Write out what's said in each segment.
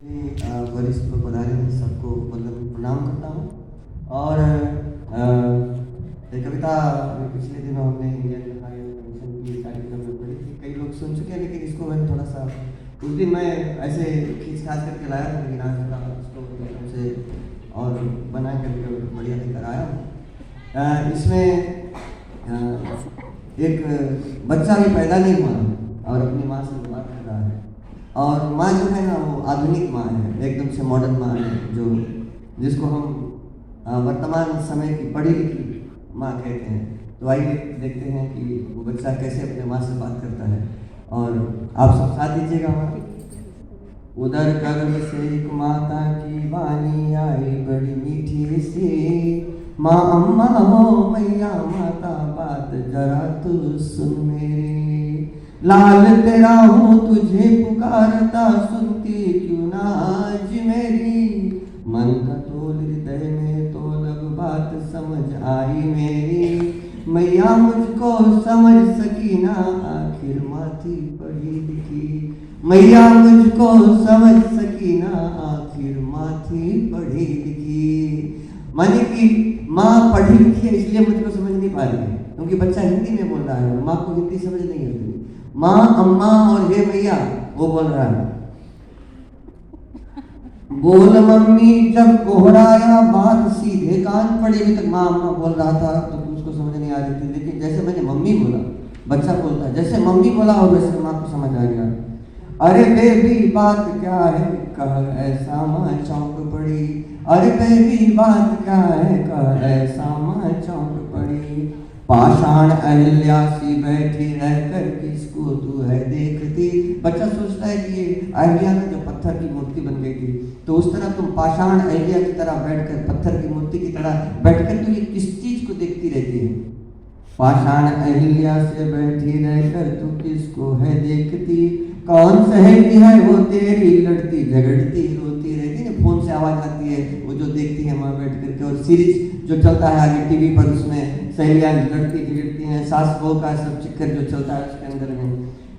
वरिष्ठ पदाधिकारी सबको मतलब प्रणाम करता हूँ। और एक कविता पिछले दिनों हमने इंडियन कमीशन की कार्यक्रम में पढ़ी थी, कई लोग सुन चुके हैं, लेकिन इसको मैं थोड़ा सा उस दिन मैं ऐसे खींच खाच करके लाया था, लेकिन आज थोड़ा उसको से और बना करके बढ़िया लेकर आया हूँ। इसमें एक बच्चा भी पैदा नहीं हुआ और अपनी माँ से बात कर रहा है, और माँ जो है ना वो आधुनिक माँ है, एकदम से मॉडर्न माँ है, जो जिसको हम वर्तमान समय की पढ़ी लिखी माँ कहते हैं। तो आइए देखते हैं कि वो बच्चा कैसे अपने माँ से बात करता है, और आप सब साथ दीजिएगा हमारे। उधर गर्भ से एक माता की वाणी आई बड़ी मीठी सी, माँ अम्मा हो मैया माता बात जरा तू सुन मेरी, लाल तेरा हूँ तुझे पुकारता सुनती क्यों ना आज मेरी, मन का तोल हृदय में तोलब बात समझ आई मेरी, मैया मुझको समझ सकी ना आखिर माँ थी पढ़ी लिखी, मैया मुझको समझ सकी ना आखिर माँ थी पढ़ी लिखी। माने कि माँ पढ़ी लिखी है इसलिए मुझको समझ नहीं पा रही है, क्योंकि बच्चा हिंदी में बोल रहा है, माँ को हिंदी समझ नहीं आती। माँ अम्मा और हे मैया वो बोल रहा है। बोल मम्मी जब कोहराया बात सीधे कान पड़े, अभी तक माँ अम्मा बोल रहा था तो उसको समझ नहीं आ रही थी, लेकिन जैसे मैंने मम्मी बोला, बच्चा बोलता है जैसे मम्मी बोला और वैसे माँ को समझ आ गया। अरे बेबी बात क्या है कह ऐसा माँ चौंक पड़ी, अरे बेबी बात क्या है कह ऐसा माँ चौंक पड़ी, पाषाण अहिल्या सी बैठी रहकर किसको तू है देखती। बच्चा सोचता है कि ये अहिल्या ना जो पत्थर की मूर्ति बन गई थी, तो उस तरह तुम पाषाण अहिल्या की तरह बैठकर पत्थर की मूर्ति की तरह बैठकर तू ये किस चीज को देखती रहती है। पाषाण अहिल्या से बैठी रहकर तू किसको है देखती, कौन सहेली है वो तेरी लड़ती झगड़ती रोती रहती है। फोन से आवाज आती है, वो जो देखती है माँ बैठ करके, और सीरीज जो चलता है आगे टीवी पर, उसमें सहेलियां लड़ती झगड़ती हैं, सास बहू का सब चक्कर जो चलता है उसके अंदर में,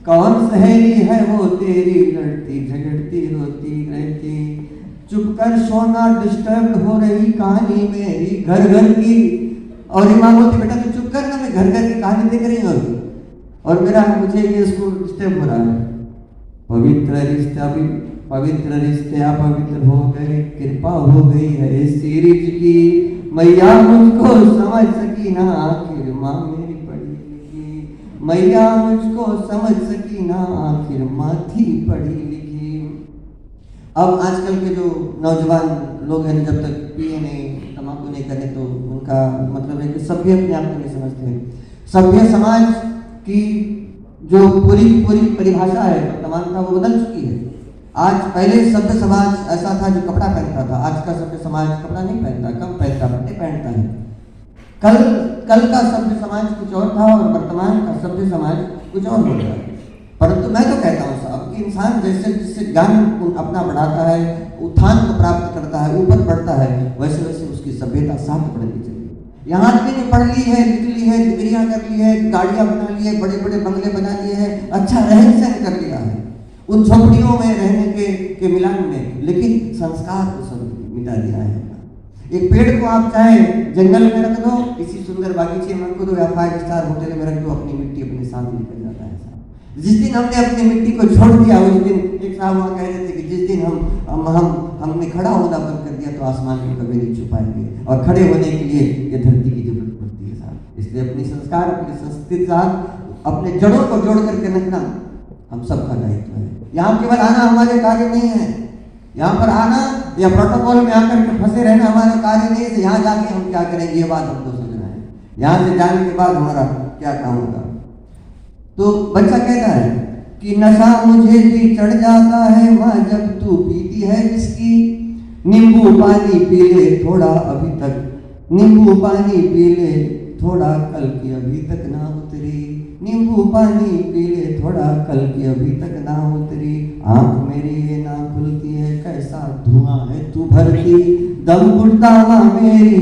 कौन सहेली है वो तेरी लड़ती झगड़ती रोती रहती, चुप कर सोना डिस्टर्ब हो रही कहानी मेरी घर घर की, और माँ बोलती बेटा तू चुप कर ना, मैं घर घर की कहानी देख रही हूँ और मेरा मुझे ये स्कूल डिस्टर्ब हो रहा है। पवित्र रिश्ते अपवित्र हो गए, कृपा हो गई है सीरीज की, मैया मुझको समझ सकी ना आखिर माँ मेरी पढ़ी लिखी, मैया मुझको समझ सकी ना आखिर माँ थी पढ़ी लिखी। अब आजकल के जो नौजवान लोग हैं, जब तक पिए नहीं तम्बाकू नहीं करे तो उनका मतलब है कि सभ्य अपने आप को नहीं समझते हैं। सभ्य समाज की जो पूरी परिभाषा है वर्तमानता वो बदल चुकी है। आज पहले सभ्य समाज ऐसा था जो कपड़ा पहनता था, आज का सभ्य समाज कपड़ा नहीं पहनता, कम पहनता, पट्टे पहनता है। कल का सभ्य समाज कुछ और था और वर्तमान का सभ्य समाज कुछ और हो रहा है। परंतु मैं तो कहता हूँ साहब कि इंसान जैसे जैसे ज्ञान अपना बढ़ाता है, उत्थान को प्राप्त करता है, ऊपर बढ़ता है, वैसे वैसे उसकी सभ्यता साथ बढ़नी चाहिए। यहाँ आदमी ने पढ़ ली है, लिख ली है, डिग्रियां कर ली है, गाड़ियां बना ली है, बड़े बड़े बंगले बना लिए हैं, अच्छा रहन सहन कर लिया है उन झोपड़ियों में रहने के मिलान में, लेकिन संस्कार को सब मिटा दिया है। एक पेड़ को आप चाहे जंगल में रख दो, किसी सुंदर बागीचे में रख दो या 5 स्टार होटल में रख दो, अपनी मिट्टी अपने साथ लेकर जाता है साहब। जिस दिन हमने अपनी मिट्टी को छोड़ दिया, उस दिन एक साहब वहाँ कह रहे थे कि जिस दिन हमने खड़ा होना बंद कर दिया तो आसमान को कभी नहीं छुपाएंगे, और खड़े होने के लिए ये धरती की जरूरत पड़ती है साहब। इसलिए अपनी संस्कार, अपनी संस्कृति के साथ अपने जड़ों को जोड़ करके रखना हम सबका दायित्व है। यहाँ केवल आना हमारे कार्य नहीं है, यहाँ पर आना या प्रोटोकॉल में आकर के फंसे रहना हमारा कार्य नहीं है। यहाँ जाके हम क्या करेंगे ये बात हमको सोचना है, यहाँ से जाने के बाद हमारा क्या काम होगा। तो बच्चा कहता है कि नशा मुझे भी चढ़ जाता है माँ जब तू पीती है इसकी, नींबू पानी पी ले थोड़ा अभी तक, नींबू पानी पी ले थोड़ा कल की अभी तक ना उतरी, नींबू पानी पी ले थोड़ा कल की अभी तक ना उतरी, आंख मेरी ये ना खुलती है कैसा धुआं है तू भरती, दम घुटता माँ मेरी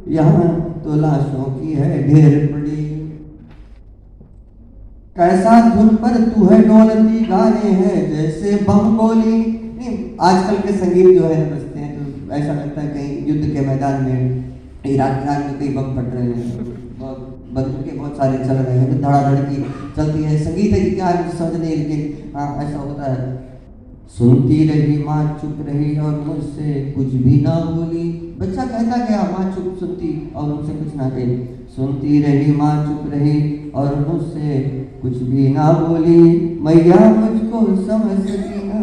यहाँ तो लाशों की है ढेर पड़ी, कैसा धुन पर तू है डोलती गाने हैं जैसे बम गोली, नहीं, आजकल के संगीत जो है बजते हैं तो ऐसा लगता है कहीं युद्ध के मैदान में, इराक में कई बम फट रहे हैं, बंदूकें बहुत सारे चल रहे हैं, धड़ाधड़ की चलती है, संगीत है कि क्या है समझ नहीं, लेकिन हाँ ऐसा होता है। सुनती रही माँ चुप रही और मुझसे कुछ भी ना बोली। बच्चा कहता गया, माँ चुप सुनती और मुझसे कुछ ना कही। सुनती रही माँ चुप रही और मुझसे कुछ भी ना बोली। मैया मुझको समझ सकी ना,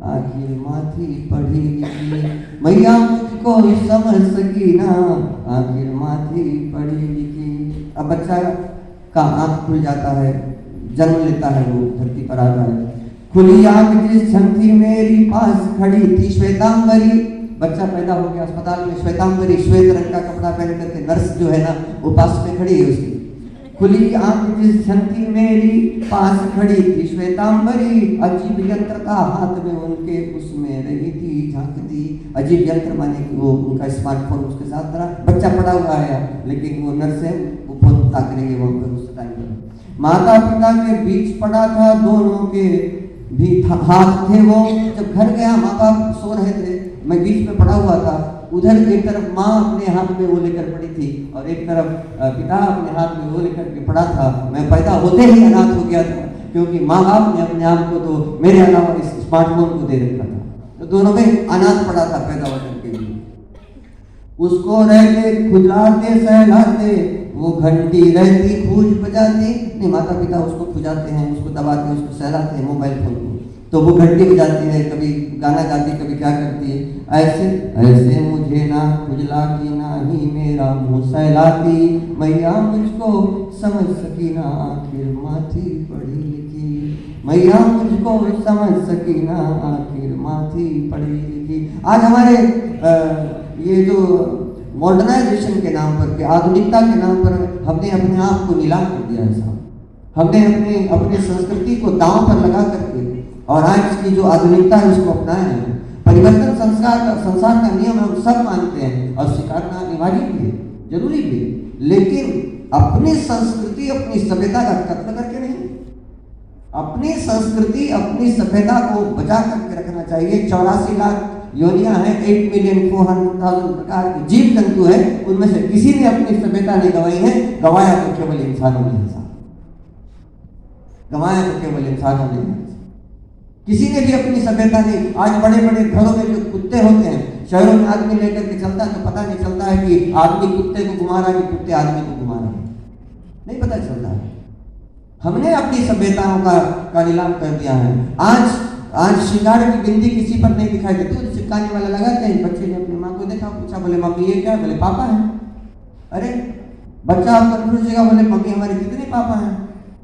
आखिर माँ थी पढ़ी लिखी। मैया मुझको समझ सकी ना, आखिर माँ थी पढ़ी लिखी। अब बच्चा का आँख खुल जाता है, जन्म लेता है, वो धरती पर आता है। खुली आंख जिस क्षण थी मेरी पास खड़ी थी श्वेतांबरी। बच्चा पैदा हो गया अस्पताल में, श्वेतांबरी श्वेत रंग का कपड़ा पहन करके नर्स जो है ना वो पास में खड़ी है उसकी। खुली आंख जिस क्षण थी मेरी पास खड़ी थी श्वेतांबरी। अजीब यंत्र था हाथ में उनके, उसमें रही थी झांकती। अजीब यंत्र माने कि वो उनका स्मार्टफोन उसके साथ था। बच्चा पड़ा हुआ है लेकिन वो नर्स है, वो फोन ताक रही है वहां पर उस टाइम पर। माता पिता के बीच पड़ा था, दोनों के भी हाथ थे वो। जब घर गया माँ बाप सो रहे थे, मैं बीच में पड़ा हुआ था। उधर एक तरफ माँ अपने हाथ में वो लेकर पड़ी थी और एक तरफ पिता अपने हाथ में वो लेकर के पड़ा था। मैं पैदा होते ही अनाथ हो गया था, क्योंकि माँ बाप ने अपने आप को तो मेरे अलावा इस स्मार्टफोन को दे रखा था, तो दोनों में अनाथ पड़ा था पैदा होने के लिए। उसको रहते खुजलाते सहलाते, वो घंटी रहती खूज बजाती। नहीं, माता पिता उसको खुजाते हैं, उसको दबाते हैं, उसको सहलाते हैं मोबाइल फोन को, तो वो घंटी बजाती है, कभी गाना गाती, कभी क्या करती है। ऐसे ऐसे मुझे ना खुजलाती, ना ही मेरा मुंह सहलाती। मैया मुझको समझ सकी ना, आखिर माँ थी पढ़ी लिखी। मैया मुझको समझ सकी ना, आखिर माँ थी पढ़ी लिखी। आज हमारे ये जो मॉडर्नाइजेशन के नाम पर, के आधुनिकता के नाम पर हमने अपने आप को नीलाम कर दिया है साहब। हमने अपने संस्कृति को दांव पर लगा करके और आज की जो आधुनिकता है उसको अपनाया है। परिवर्तन संसार का नियम हम सब मानते हैं और स्वीकारना अनिवार्य भी है, जरूरी भी है, लेकिन अपनी संस्कृति अपनी सभ्यता का कत्ल करके नहीं। अपनी संस्कृति अपनी सभ्यता को बचा करके रखना चाहिए। 84 लाख योनियां हैं, 8,400,000 प्रकार के जीव जंतु है, उनमें से किसी ने अपनी सभ्यता नहीं गंवाई है। गंवाया तो केवल इंसानों ने है, गंवाया तो केवल इंसानों ने है। किसी ने भी अपनी सभ्यता नहीं। आज बड़े बड़े घरों में जो कुत्ते होते हैं, शहरों में आदमी लेकर के चलता है तो पता नहीं चलता है कि आदमी कुत्ते को घुमा रहा है कि कुत्ते आदमी को घुमा रहा है, नहीं पता चलता है। हमने अपनी सभ्यताओं का नीलाम कर दिया है। आज श्रृंगार की बिंदी किसी पर नहीं दिखाई देती, तो चिपकाने वाला लगा कहीं। बच्चे ने अपनी माँ को देखा, पूछा, बोले मम्मी ये क्या है? बोले पापा है। अरे बच्चा आपका पूछेगा, बोले मम्मी हमारे कितने पापा हैं?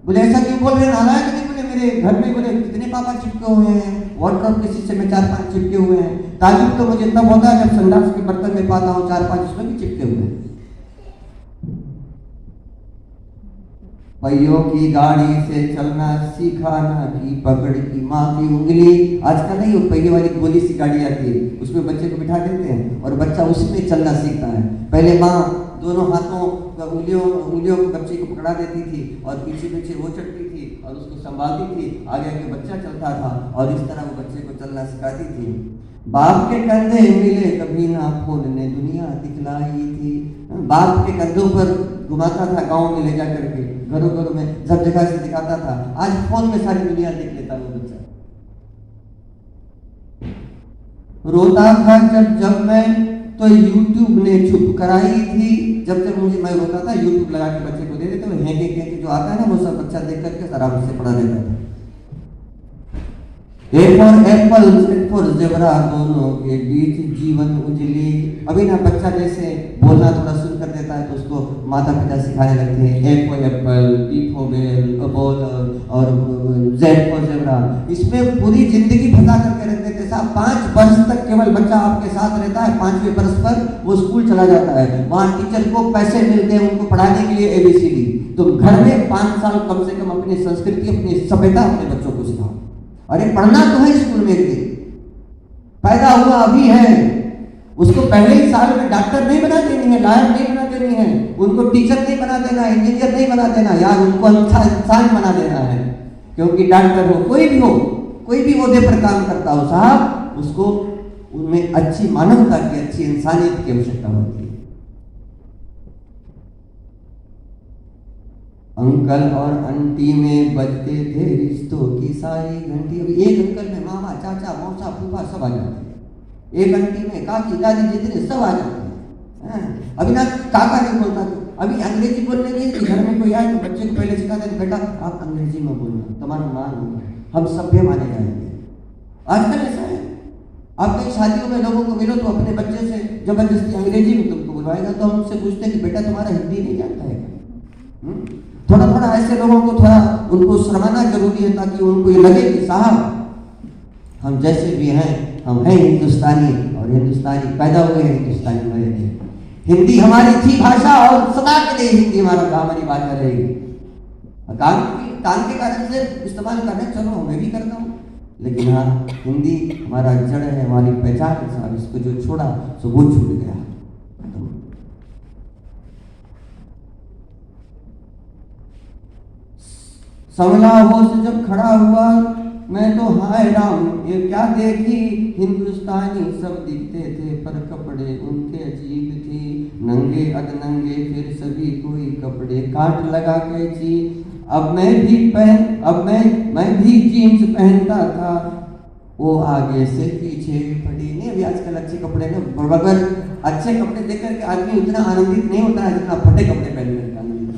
बोले ऐसा क्यों बोल रहे हैं, नालायक नहीं? बोले मेरे घर में बोले कितने पापा चिपके हुए हैं, वार्डरोब के शीशे में 4-5 चिपके हुए हैं। ताजुब तो मुझे तब होता है जब संडास के बर्तन में पाता हूँ 4-5 उसमें भी चिपके हुए हैं। पहियों की गाड़ी से चलना सीखा ना कि पकड़ की माँ की उंगली। आजकल नहीं, वो पहिए वाली गोली सी गाड़ी आती है, उसमें बच्चे को बिठा देते हैं और बच्चा उसमें चलना सीखता है। पहले माँ दोनों हाथों उंगलियों को बच्चे को पकड़ा देती थी और पीछे पीछे वो चढ़ती थी और उसको संभालती थी, आगे आगे बच्चा चलता था और इस तरह वो बच्चे को चलना सिखाती थी। बाप के कंधे मिले कभी ना फोन ने दुनिया दिखलाई थी। बाप के कंधों पर घुमाता था गांव में ले जा करके, घरों घरों में सब जगह से दिखाता था। आज फोन में सारी दुनिया देख लेता वो बच्चा। रोता था जब मैं तो YouTube ने चुप कराई थी। जब मैं रोता था YouTube लगा के बच्चे को दे देते, वो हेंके जो आता है ना वो सब बच्चा देख करके आराम से पढ़ा रहता था। A for apple, Z for zebra, दोनों के बीच जीवन उजली। अभी ना बच्चा जैसे बोलना थोड़ा शुरू कर देता है तो उसको माता पिता सिखाने लगते हैं A for apple, B for ball और Z for zebra। इसमें पूरी जिंदगी फंसा करके रख देते साहब। 5 वर्ष तक केवल बच्चा आपके साथ रहता है, 5वें वर्ष पर वो स्कूल चला जाता है। वहाँ टीचर को पैसे मिलते हैं उनको पढ़ाने के लिए ABCD। तो घर में 5 साल कम से कम अपनी संस्कृति अपनी सभ्यता अपने बच्चों को सिखाओ। अरे पढ़ना तो है स्कूल में, एक दिन पैदा हुआ अभी है, उसको पहले ही साल में डॉक्टर नहीं बना देनी है, लॉयर नहीं बना देनी है, उनको टीचर नहीं बना देना, इंजीनियर नहीं बना देना यार, उनको अच्छा इंसान बना देना है। क्योंकि डॉक्टर हो, कोई भी ओहदे पर काम करता हो साहब, उसको उनमें अच्छी मानवता की, अच्छी इंसानियत की आवश्यकता होती है। अंकल और आंटी में बजते थे रिश्तों की सारी घंटी। अभी एक अंकल में मामा, चाचा, मौसा, फूफा सब आ जाते हैं। एक आंटी में काकी, दादी, जितने सब आ जाते हैं। अभी ना काका नहीं बोलता, अभी अंग्रेजी बोलने गए कि घर में कोई आए तो बच्चे को पहले सिखाते थे, बेटा आप अंग्रेजी में बोलना, तुम्हारा मान होगा, हम सभ्य माने जाएंगे। आजकल ऐसा है, आप कई शादियों में लोगों को मिलो तो अपने बच्चे से जबरदस्ती अंग्रेजी में तुमको बुलवाएगा, तो हम उनसे पूछते हैं कि बेटा तुम्हारा हिंदी नहीं जानता है? थोड़ा थोड़ा ऐसे लोगों को थोड़ा उनको शर्माना जरूरी है, ताकि उनको ये लगे कि साहब हम जैसे भी हैं, हम हैं हिंदुस्तानी, और हिंदुस्तानी पैदा हुए हैं, हिंदुस्तानी मरेंगे। हिंदी हमारी थी भाषा और सदा के लिए हिंदी हमारी भाषा रहेगी। काम के कारण से इस्तेमाल करने चलो मैं भी करता हूँ, लेकिन हाँ हिंदी हमारा जड़ है, हमारी पहचान है साहब। इसको जो छोड़ा सो वो छूट गया। संभला होश जब खड़ा हुआ मैं तो हाय राम ये क्या देखी, हिंदुस्तानी सब दिखते थे पर कपड़े उनके अजीब थी, नंगे अधनंगे फिर सभी कोई कपड़े काट लगा के जी। अब मैं भी जीन्स पहनता था, वो आगे से पीछे पड़ी। नहीं अभी आजकल अच्छे कपड़े ना, मगर अच्छे कपड़े देख करके आदमी उतना आनंदित नहीं होता है जितना फटे कपड़े पहनने का आनंदित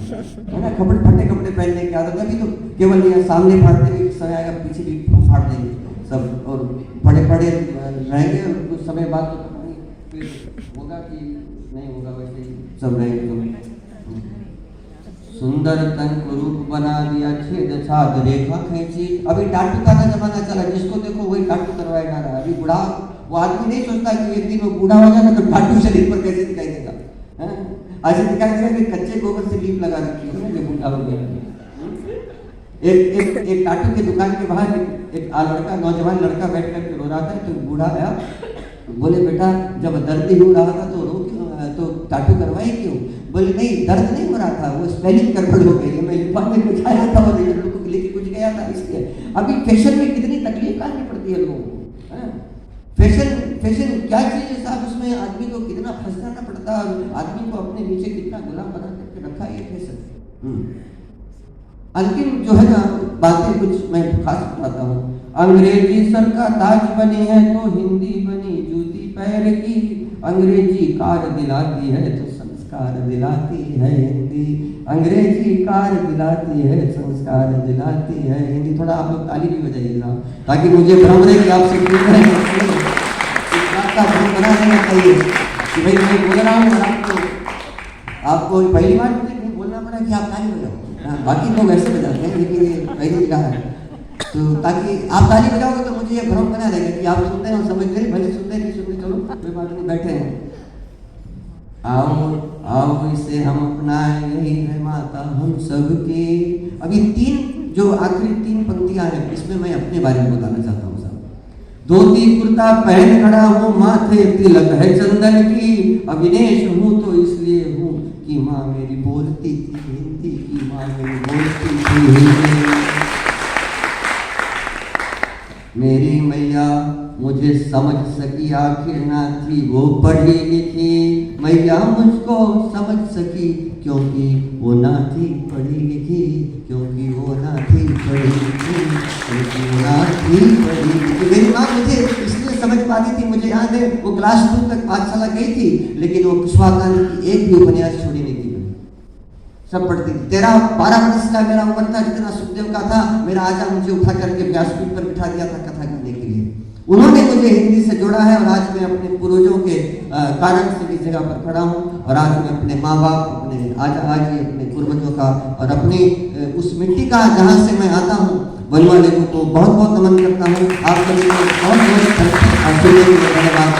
है ना। फटे कपड़े पहनने की आदत है, अभी तो केवल यहाँ सामने फाड़ते हुए समय आएगा, पीछे भी फाड़ देंगे सब, और बड़े रहेंगे, और कुछ समय बाद तो पता नहीं फिर होगा कि नहीं होगा, वैसे ही सब रहेंगे। सुंदर तन को रूप बना दिया, छेद छाद रेखा खींची। अभी टाटू का जमाना चला, जिसको देखो वही टाटू करवाएगा रहा। अभी बूढ़ा वो आदमी नहीं सोचता कि एक दिन वो बूढ़ा हो जाएगा तो टाटू शरीर पर कैसे दिखाई देगा। ऐसे दिखाई देगा कि कच्चे गोबर से लीप लगा रखी है जो बूढ़ा हो गया। एक टाटू की दुकान के बाहर एक नौजवान लड़का बैठ करके रो रहा था, तो बूढ़ा आया, बोले बेटा जब दर्द ही हो रहा था तो रो क्यों, तो टाटू करवाए क्यों? बोले नहीं दर्द नहीं हो रहा था, वो स्पेलिंग गड़बड़ हो गई, मैं लिखवाने कुछ आया था और लिख कुछ गया था इसलिए। अभी फैशन में कितनी तकलीफ करनी पड़ती है लोगों को। फैशन क्या चीज है साहब, उसमें आदमी को कितना फंस जाना पड़ता है, आदमी को अपने नीचे कितना गुलाम बना करके रखा है फैशन। अंतिम जो है ना बातें कुछ मैं खास बताता हूँ। अंग्रेजी सर का ताज बनी है तो हिंदी बनी जूती पैर की, अंग्रेजी कार दिलाती है तो संस्कार दिलाती है हिंदी, अंग्रेजी कार दिलाती है संस्कार दिलाती है हिंदी। थोड़ा आप लोग ताली भी बजाइएगा ताकि मुझे भ्रम रहे कि आपसे का भ्रम बना देना चाहिए कि भाई मैं बोल रहा हूँ और आपको पहली बार मुझे बोलना पड़ा कि आप ताली बजाओ। बाकी लोग ऐसे बजाते हैं लेकिन ये पहली जगह है, तो ताकि आप ताली बजाओगे तो मुझे ये भ्रम बना रहेगा कि आप सुनते हैं और समझ गए, भले सुनते नहीं सुनते चलो कोई बात नहीं, बैठे हैं। आओ इसे हम अपनाएं, यही है माता हम सबकी। अभी जो आखिरी 3 पंक्तियां हैं इसमें मैं अपने बारे में बताना चाहता हूँ साहब। धोती कुर्ता पहन खड़ा हूँ, माथे तिलक है चंदन की, अविनेश हूँ तो इसलिए हूँ कि माँ मेरी बोलती थी हिंदी की, माँ मेरी बोलती थी हिंदी। मेरी मैया मुझे समझ सकी, आखिर ना थी वो पढ़ी लिखी, मैया मुझको समझ सकी क्योंकि वो ना थी पढ़ी लिखी, क्योंकि वो ना थी पढ़ी लिखी, क्योंकि वो ना थी पढ़ी लिखी। मेरी माँ मुझे इसलिए समझ पाती थी, मुझे याद है वो क्लास 2 तक पाठशाला गई थी, लेकिन वो कुशवाहा की एक भी उपन्यास छोड़ी नहीं थी, सब पढ़ती थी। 13-12 वर्ष का मेरा उम्र था, जितना सुखदेव का था। मेरा आजा मुझे उठा करके व्यासपीठ पर बिठा दिया था कथा करने के लिए। उन्होंने मुझे हिंदी से जोड़ा है और आज मैं अपने पूर्वजों के कारण से इस जगह पर खड़ा हूँ, और आज मैं अपने माँ बाप, अपने आज अपने पूर्वजों का और अपनी उस मिट्टी का जहाँ से मैं आता हूँ बनवा लेखों को बहुत बहुत नमन करता हूँ। आप सभी को बहुत बहुत धन्यवाद।